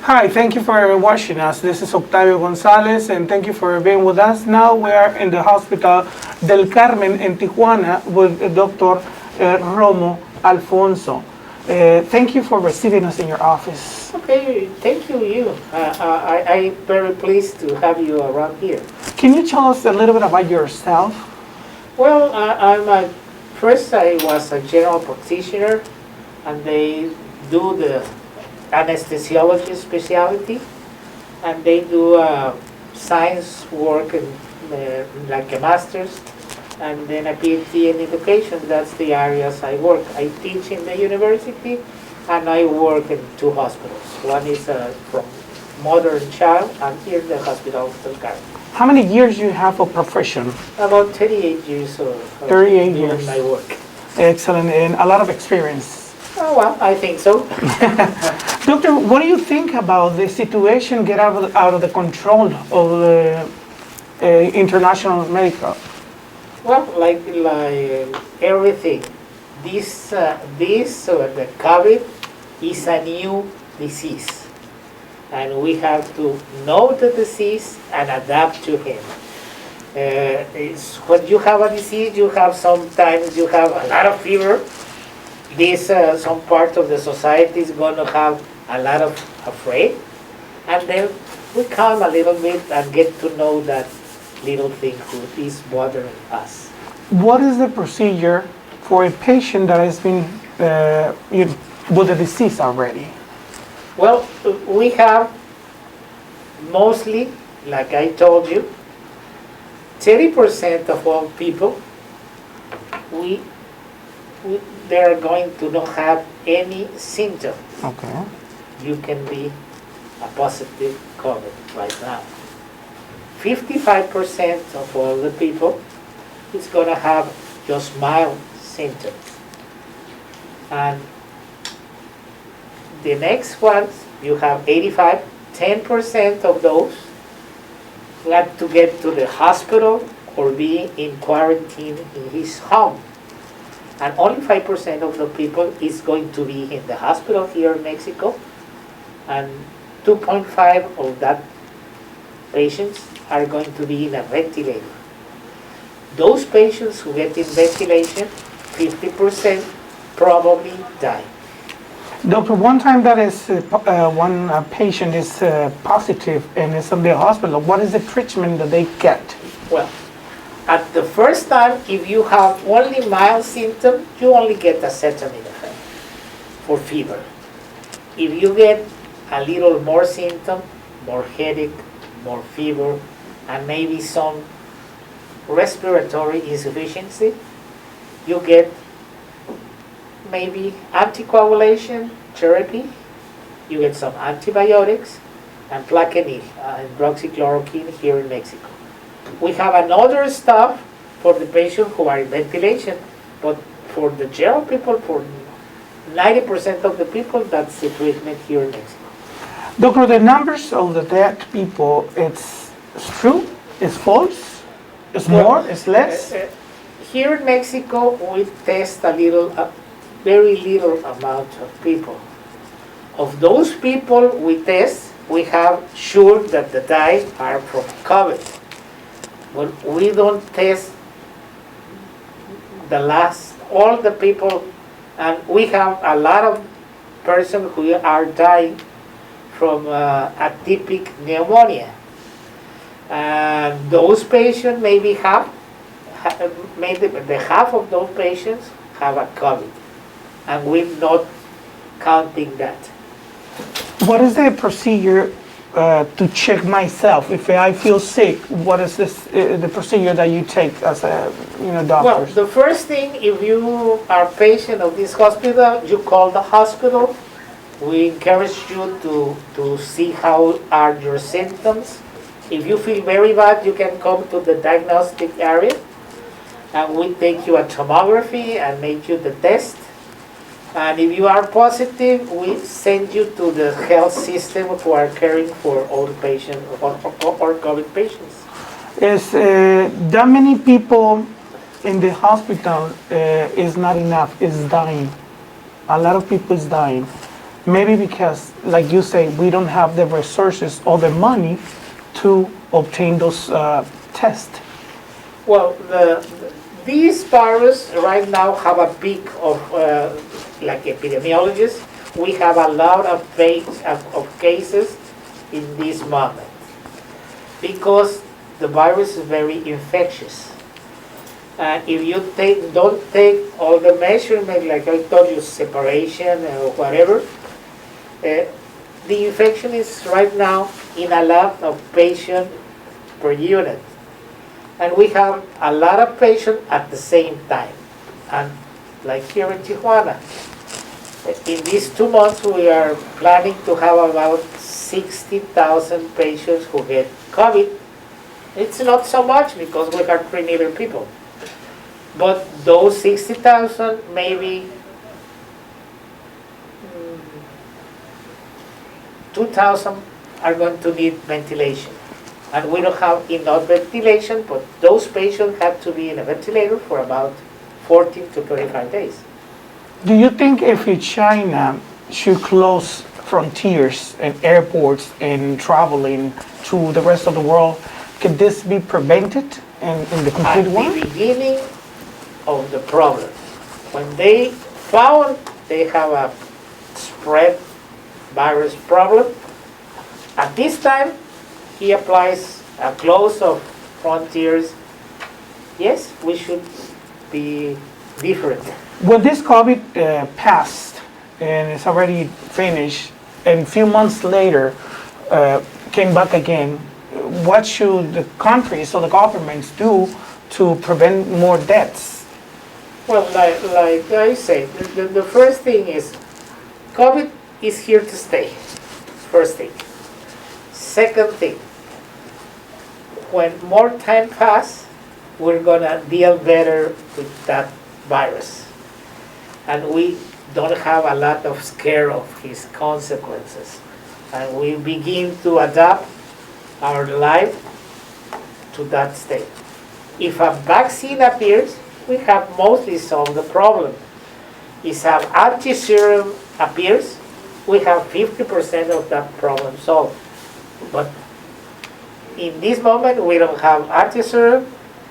Hi, thank you for watching us. This is Octavio Gonzalez, and thank you for being with us. Now we are in the hospital del Carmen in Tijuana with Dr. Romo Alfonso. Thank you for receiving us in your office. Okay, thank you. I'm very pleased to have you around here. Can you tell us a little bit about yourself? Well, first I was a general practitioner, and they do the anesthesiology specialty, and they do science work and like a master's, and then a PhD in education. That's the areas I work. I teach in the university, and I work in 2 hospitals. One is from mother and child, and here in the hospital of Del Carmen. How many years you have of profession? About 38 years of 38 doing years. my work. Excellent, and a lot of experience. Oh, well, I think so. Doctor, what do you think about the situation get out of the control of the international medical? Well, like everything, the COVID is a new disease, and we have to know the disease and adapt to him. When you have a disease, sometimes you have a lot of fever. Some part of the society is going to have a lot of afraid, and then we calm a little bit and get to know that little thing who is bothering us. What is the procedure for a patient that has been with the disease already? Well, we have mostly, like I told you, 30% of all people, they are going to not have any symptom. Okay. You can be a positive COVID right now. 55% of all the people is going to have just mild symptoms. And the next ones, you have 10% of those got to get to the hospital or be in quarantine in his home. And only 5% of the people is going to be in the hospital here in Mexico, and 2.5 of that patients are going to be in a ventilator. Those patients who get in ventilation, 50% probably die. Doctor, one time that is one patient is positive and is in the hospital, what is the treatment that they get? Well, at the first time, if you have only mild symptoms, you only get acetaminophen for fever. If you get a little more symptom, more headache, more fever, and maybe some respiratory insufficiency, you get maybe anticoagulation therapy, you get some antibiotics, and Plaquenil, hydroxychloroquine here in Mexico. We have another stuff for the patients who are in ventilation, but for the general people, for 90% of the people, that's the treatment here in Mexico. Doctor, the numbers of the dead people, it's true? It's false? It's more? It's less? Here in Mexico, we test a very little amount of people. Of those people we test, we have sure that the die are from COVID. But we don't test all the people, and we have a lot of persons who are dying from atypic pneumonia. And those patients, maybe half of those patients have a COVID, and we're not counting that. What is the procedure to check myself if I feel sick? What is the procedure that you take as a doctor? Well, the first thing, if you are a patient of this hospital, you call the hospital. We encourage you to see how are your symptoms. If you feel very bad, you can come to the diagnostic area, and we take you a tomography and make you the test. And if you are positive, we send you to the health system who are caring for all patients or COVID patients. Is that many people in the hospital is not enough, is dying. A lot of people is dying. Maybe because, like you say, we don't have the resources or the money to obtain those tests. Well, these virus right now have a peak of, like epidemiologists, we have a lot of cases in this moment because the virus is very infectious. If you don't take all the measurements, like I told you, separation or whatever, the infection is right now in a lot of patients per unit. And we have a lot of patients at the same time. And like here in Tijuana, in these 2 months we are planning to have about 60,000 patients who get COVID. It's not so much because we have 3 million people. But those 60,000, maybe 2,000 are going to need ventilation. And we don't have enough ventilation, but those patients have to be in a ventilator for about 14 to 25 days. Do you think if China should close frontiers and airports and traveling to the rest of the world, could this be prevented in the complete world? At the beginning of the problem, when they found they have a spread virus problem, at this time he applies a close of frontiers. Yes, we should be different. When this COVID passed and it's already finished, and a few months later came back again, what should the countries or the governments do to prevent more deaths? Well, like I said, the first thing is COVID is here to stay. First thing. Second thing, when more time passes, we're gonna deal better with that virus. And we don't have a lot of scare of his consequences. And we begin to adapt our life to that state. If a vaccine appears, we have mostly solved the problem. If an anti-serum appears, we have 50% of that problem solved. But in this moment, we don't have anti-serum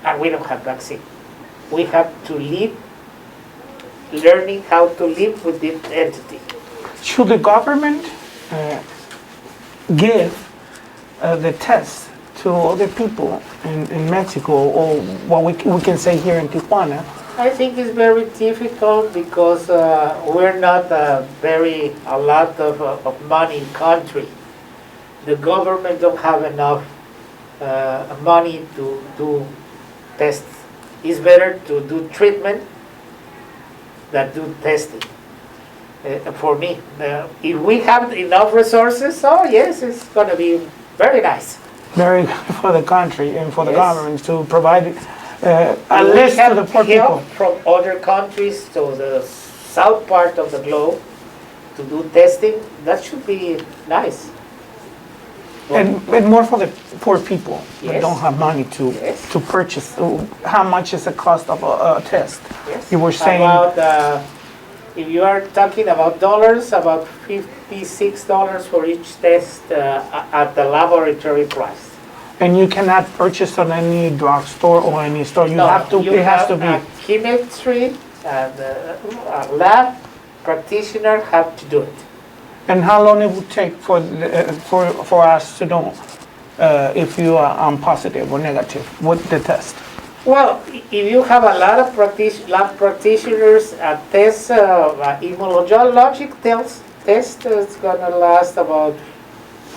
and we don't have vaccine. We have to live, learning how to live with this entity. Should the government give the test to other people in Mexico, or what we can say here in Tijuana? I think it's very difficult because we're not a lot of money country. The government don't have enough money to do tests. It's better to do treatment than do testing. For me, if we have enough resources, oh yes, it's going to be very nice. Very good for the country and for the Yes. governments to provide a We list to have the poor people. help from other countries to the south part of the globe to do testing. That should be nice. And more for the poor people that Yes. don't have money Yes. to purchase. How much is the cost of a test? Yes. You were saying About, if you are talking about dollars, about $56 for each test at the laboratory price. and you cannot purchase on any drugstore or any store. You have to. It has to be. A chemistry and a lab practitioner have to do it. And how long it would take for us to know if you are positive or negative with the test? Well, if you have a lot of lab practitioners, a test, immunologic test is going to last about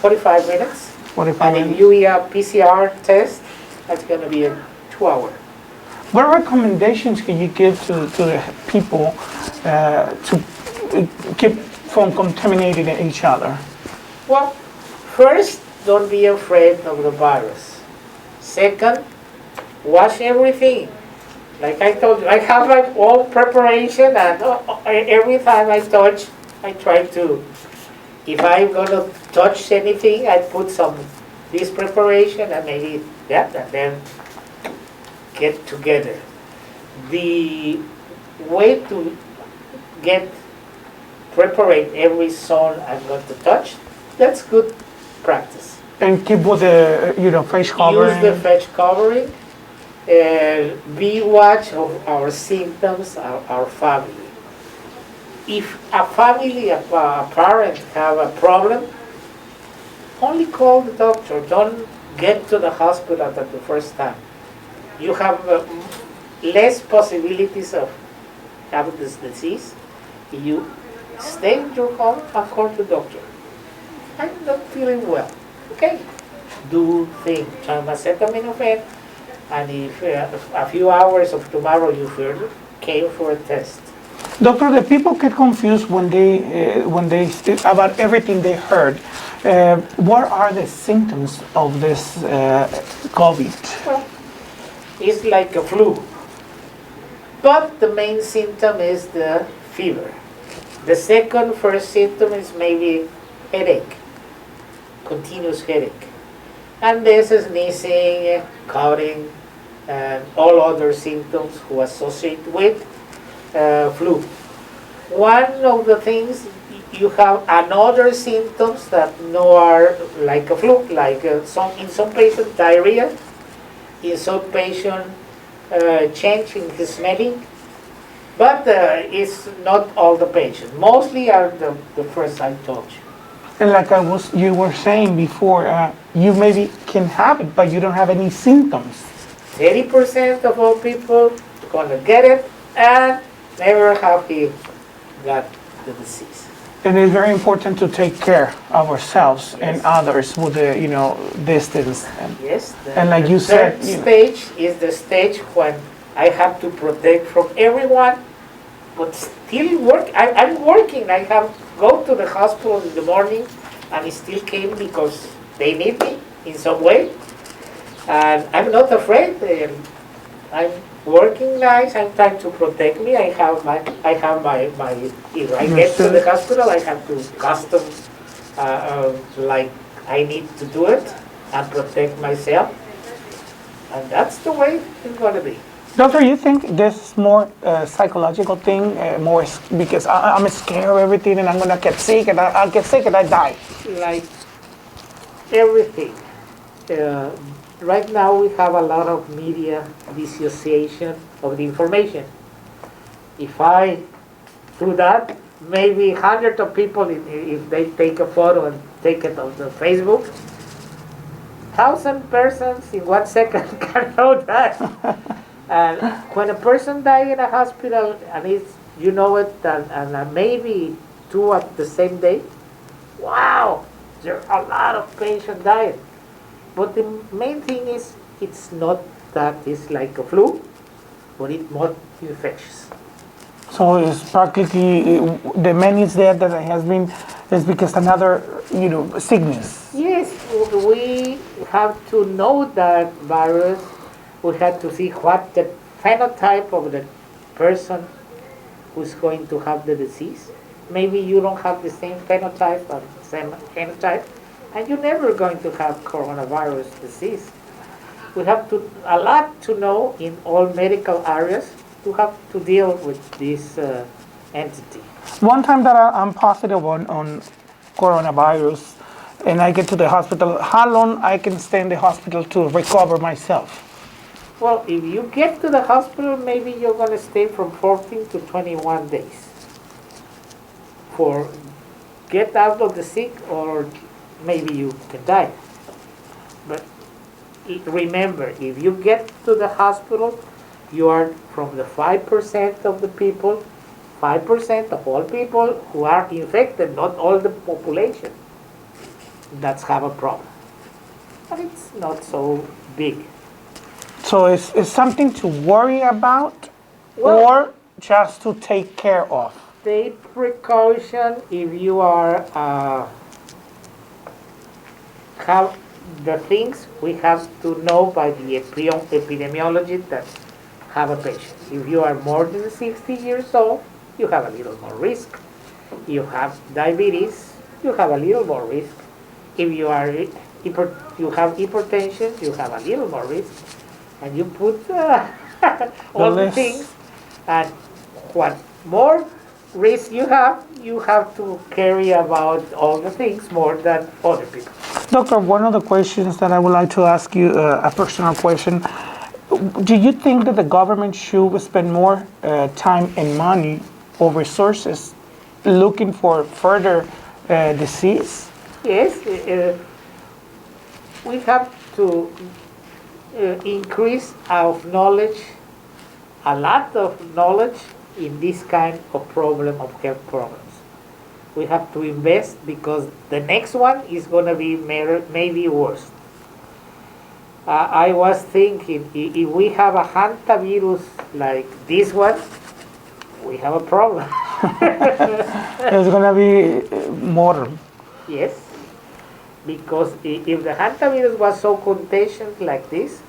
45 minutes. 45 And minutes. if you have PCR test, that's going to be 2 hours. What recommendations can you give to the people to keep from contaminating each other? Well, first, don't be afraid of the virus. Second, wash everything. Like I told you, I have my own preparation, and every time I touch, I try to, if I'm going to touch anything, I put this preparation and maybe that, and then get together. The way to get preparate every zone I'm going to touch. That's good practice. And keep with the, face covering. Use the face covering. Be watch of our symptoms, our family. If a family, a parent have a problem, only call the doctor. Don't get to the hospital at the first time. You have less possibilities of having this disease. You stay in your home and call the doctor. I'm not feeling well. Okay. Do think acetaminophen, and if a few hours of tomorrow you feel, came for a test. Doctor, the people get confused when they about everything they heard. What are the symptoms of this COVID? Well, it's like a flu, but the main symptom is the fever. The first symptom is maybe headache, continuous headache, and this is sneezing, coughing, and all other symptoms who associate with flu. One of the things, you have another symptoms that no are like a flu, like in some patients diarrhea, in some patient change in his smelling, but it's not all the patients. Mostly are the first I told you. And like you were saying before, you maybe can have it, but you don't have any symptoms. 30% of all people gonna get it and never have he got the disease. And it's very important to take care of ourselves Yes. and others with the distance. Yes. And like the you said, third stage is the stage when I have to protect from everyone, but still work. I'm working. I have go to the hospital in the morning, and I still came because they need me in some way, and I'm not afraid. I'm working nice. I'm trying to protect me. I have my. If I get to the hospital, I have to custom like I need to do it and protect myself, and that's the way it's going to be. Doctor, you think this is more psychological thing, because I'm scared of everything and I'm gonna get sick and I'll get sick and I die? Like everything. Right now we have a lot of media dissociation of the information. If I do that, maybe hundreds of people, if they take a photo and take it on the Facebook, 1,000 persons in 1 second can know that. And when a person dies in a hospital and you know it, and maybe 2 at the same day, wow, there are a lot of patients dying. But the main thing is, it's not that it's like a flu, but it's more infectious. So it's practically the many is there that it has been is because another sickness. Yes, we have to know that virus. We have to see what the phenotype of the person who's going to have the disease. Maybe you don't have the same phenotype or same phenotype, and you're never going to have coronavirus disease. We have a lot to know in all medical areas to have to deal with this entity. One time that I'm positive on coronavirus and I get to the hospital, how long I can stay in the hospital to recover myself? Well, if you get to the hospital, maybe you're going to stay from 14 to 21 days. For get out of the sick, or maybe you can die. But remember, if you get to the hospital, you are from the 5% of the people, 5% of all people who are infected, not all the population. That's have a problem. But it's not so big. So it's something to worry about, Well, or just to take care of? Take precaution if you are have the things we have to know by the epidemiology that have a patient. If you are more than 60 years old, you have a little more risk. You have diabetes, you have a little more risk. If you are you have hypertension, you have a little more risk. And you put all the things, and what more risk you have to carry about all the things more than other people. Doctor, one of the questions that I would like to ask you, a personal question. Do you think that the government should spend more time and money or resources looking for further disease? Yes, we have to increase our knowledge, a lot of knowledge in this kind of problem of health problems. We have to invest because the next one is going to be maybe worse. I was thinking, if we have a hantavirus like this one, we have a problem. There's going to be more. Yes, because if the hantavirus was so contagious like this,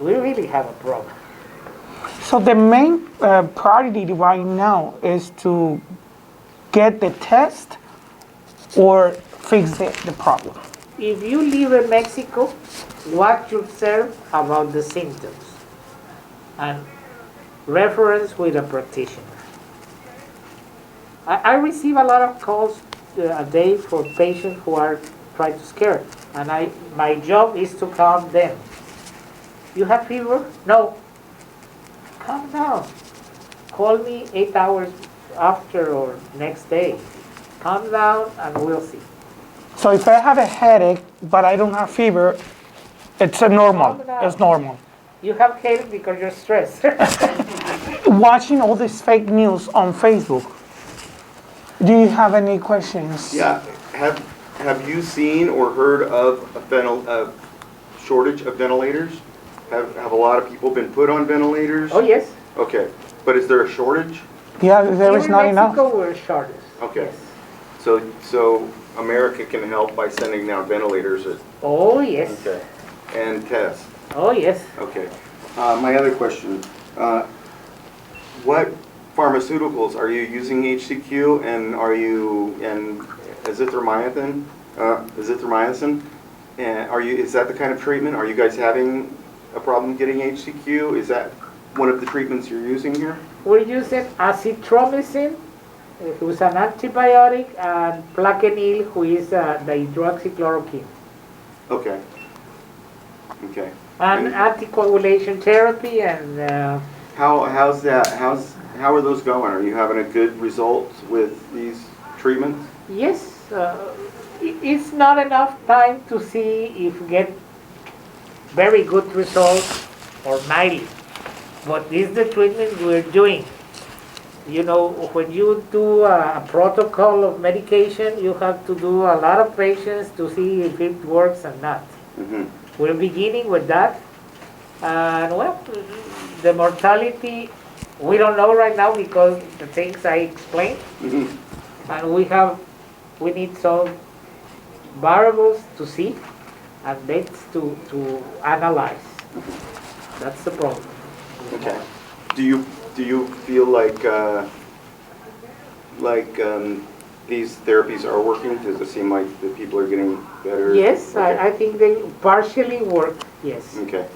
we really have a problem. So the main priority right now is to get the test or fix the problem. If you live in Mexico, watch yourself about the symptoms and reference with a practitioner. I receive a lot of calls a day for patients who are trying to scare, and my job is to calm them. You have fever? No. Calm down. Call me 8 hours after or next day. Calm down and we'll see. So if I have a headache but I don't have fever, it's a normal. Calm down. It's normal. You have headache because you're stressed. Watching all this fake news on Facebook, do you have any questions? Yeah, have you seen or heard of a shortage of ventilators? Have a lot of people been put on ventilators? Oh yes. Okay, but is there a shortage? Yeah, there is not enough. In Mexico, we're shortest. Okay, Yes. so America can help by sending down ventilators. Oh yes. Okay, and tests. Oh yes. Okay. My other question, what pharmaceuticals are you using HCQ, and azithromycin? And is that the kind of treatment? Are you guys having a problem getting HCQ? Is that one of the treatments you're using here? We're using azithromycin, who is an antibiotic, and plaquenil, who is the hydroxychloroquine. Okay. Okay. And anticoagulation therapy and How are those going? Are you having a good result with these treatments? yes, it's not enough time to see if we get very good results or mighty, but this is the treatment we're doing. You know, when you do a protocol of medication, you have to do a lot of patients to see if it works or not. Mm-hmm. We're beginning with that, and well, the mortality, we don't know right now because the things I explained, Mm-hmm. and we need some variables to see and dates to analyze. That's the problem. Okay. Do you feel like these therapies are working? Does it seem like the people are getting better? Yes, Okay. I think they partially work, yes. Okay.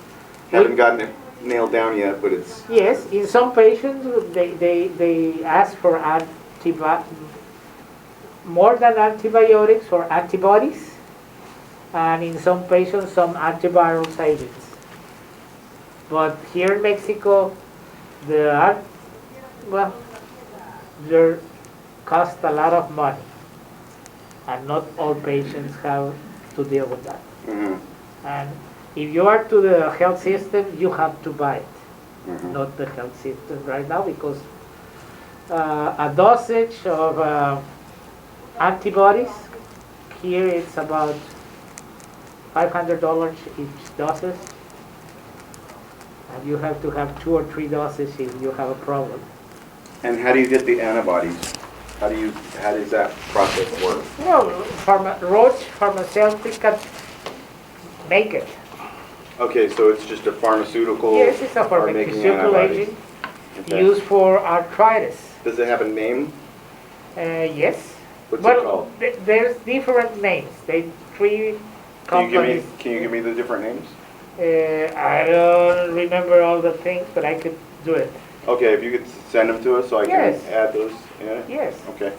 Haven't gotten it nailed down yet, but it's... Yes, in some patients, they ask for more than antibiotics or antibodies, and in some patients, some antiviral agents. But here in Mexico, they cost a lot of money, and not all patients have to deal with that. Mm-hmm. And if you are to the health system, you have to buy it, Mm-hmm. not the health system right now, because a dosage of antibodies here it's about $500 each doses, and you have to have 2 or 3 doses if you have a problem. And how do you get the antibodies? How does that process work? Well, Roche Pharmaceutical make it. Okay, so it's just a pharmaceutical. Yes, it's a are making pharmaceutical antibodies. agent Okay. used for arthritis. Does it have a name? Yes. What's Well, it called? there's different names. They 3 companies. Can you give me the different names? I don't remember all the things, but I could do it. Okay, if you could send them to us so I can Yes. add those in it? Yes. Okay.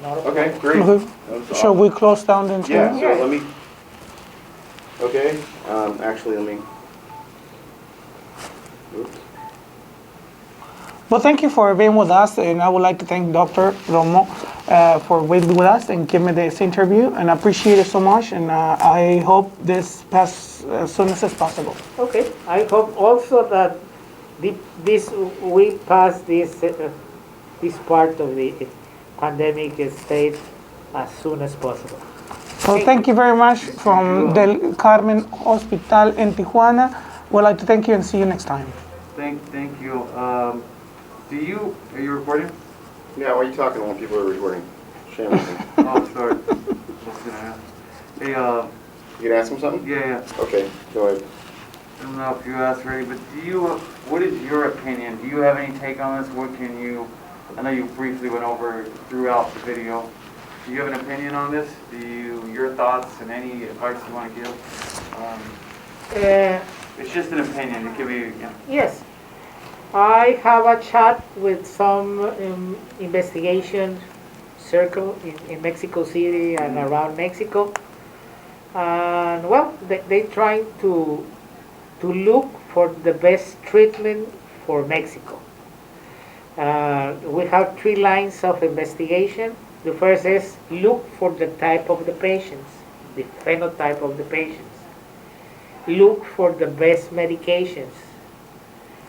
Not a Okay, problem. great. Okay. That was Shall awesome. we close down the interview? Yeah, so Yeah. let me, okay, actually, let me, oops. Well, thank you for being with us, and I would like to thank Dr. Romo for being with us and giving me this interview, and I appreciate it so much, and I hope this passes as soon as possible. Okay. I hope also that this we pass this part of the pandemic state as soon as possible. So thank you very much from Del Carmen Hospital in Tijuana. We'd like to thank you and see you next time. Thank you. Are you recording? Yeah, why are you talking when people are recording? Shame on you. Oh, sorry. What's gonna happen? Hey, You gonna ask them something? yeah. Okay, go ahead. I don't know if you asked already, but what is your opinion? Do you have any take on this? I know you briefly went over throughout the video. Do you have an opinion on this? Your thoughts and any advice you want to give? It's just an opinion. It could be, Yes. I have a chat with some investigation circle in Mexico City and around Mexico. And well, they trying to look for the best treatment for Mexico. We have 3 lines of investigation. The first is look for the type of the patients, the phenotype of the patients. Look for the best medications,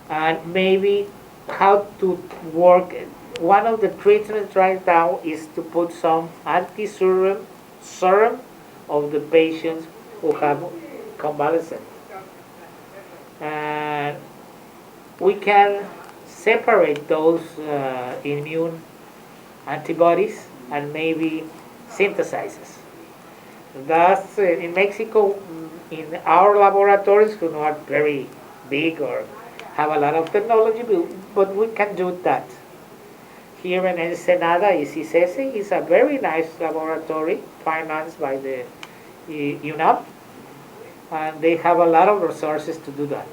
and maybe how to work. One of the treatments right now is to put some anti-serum serum of the patients who have convalescent. And we can separate those immune antibodies and maybe synthesizes. That's in Mexico, in our laboratories, who are not very big or have a lot of technology, but we can do that. Here in Ensenada, ICCC is a very nice laboratory financed by the UNAP, and they have a lot of resources to do that.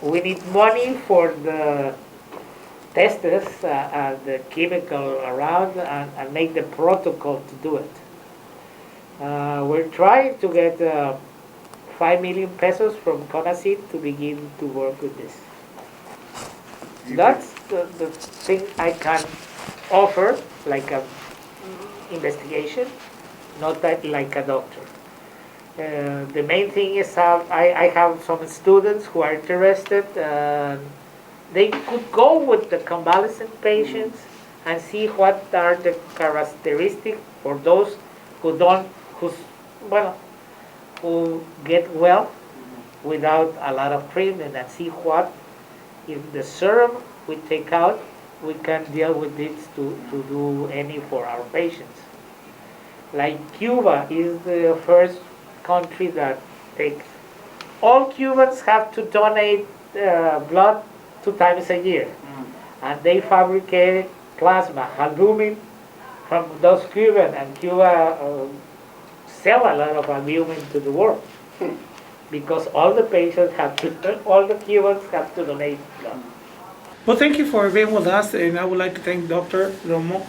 We need money for the testers and the chemical around and make the protocol to do it. We're trying to get 5 million pesos from CONACYT to begin to work with this. That's the thing I can offer, like a investigation, not that like a doctor. The main thing is I have some students who are interested. They could go with the convalescent patients and see what are the characteristics for those who get well without a lot of treatment, and see what, if the serum we take out, we can deal with it to do any for our patients. Like Cuba is the first country that takes. All Cubans have to donate blood 2 times a year, and they fabricated plasma, albumin, from those Cubans, and Cuba sell a lot of albumin to the world because all the patients all the Cubans have to donate blood. Well, thank you for being with us, and I would like to thank Dr. Romo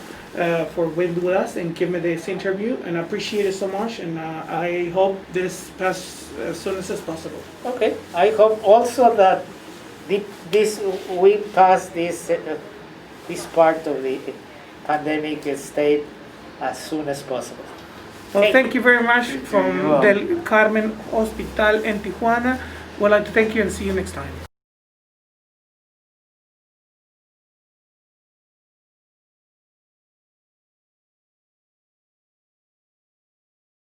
for being with us and giving me this interview, and I appreciate it so much, and I hope this passes as soon as possible. Okay, I hope also that we pass this part of the pandemic state as soon as possible. Well, thank you very much from welcome. Del Carmen Hospital in Tijuana. We'd like to thank you and see you next time.